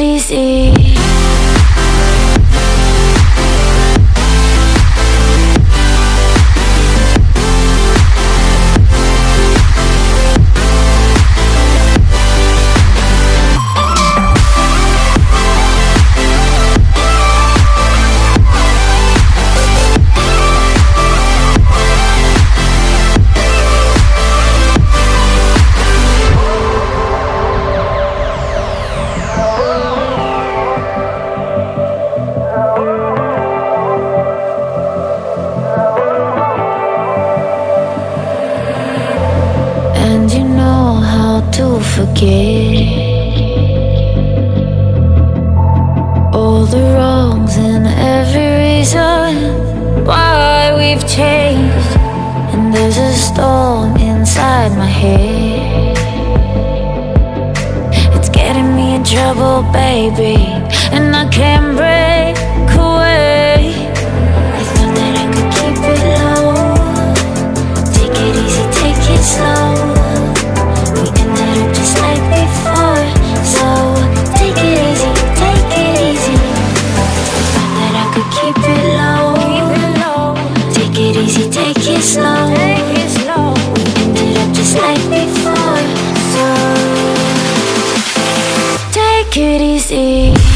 it easy. And you know how to forget all the wrongs and every reason why we've changed. And there's a storm inside my head, it's getting me in trouble, baby, and I can't break away. I thought that I could keep it low, take it easy, take it slow. We ended up just like before, so take it easy, take it easy. I thought that I could keep it low, take it easy, take it slow. We ended up just like before, so take it easy.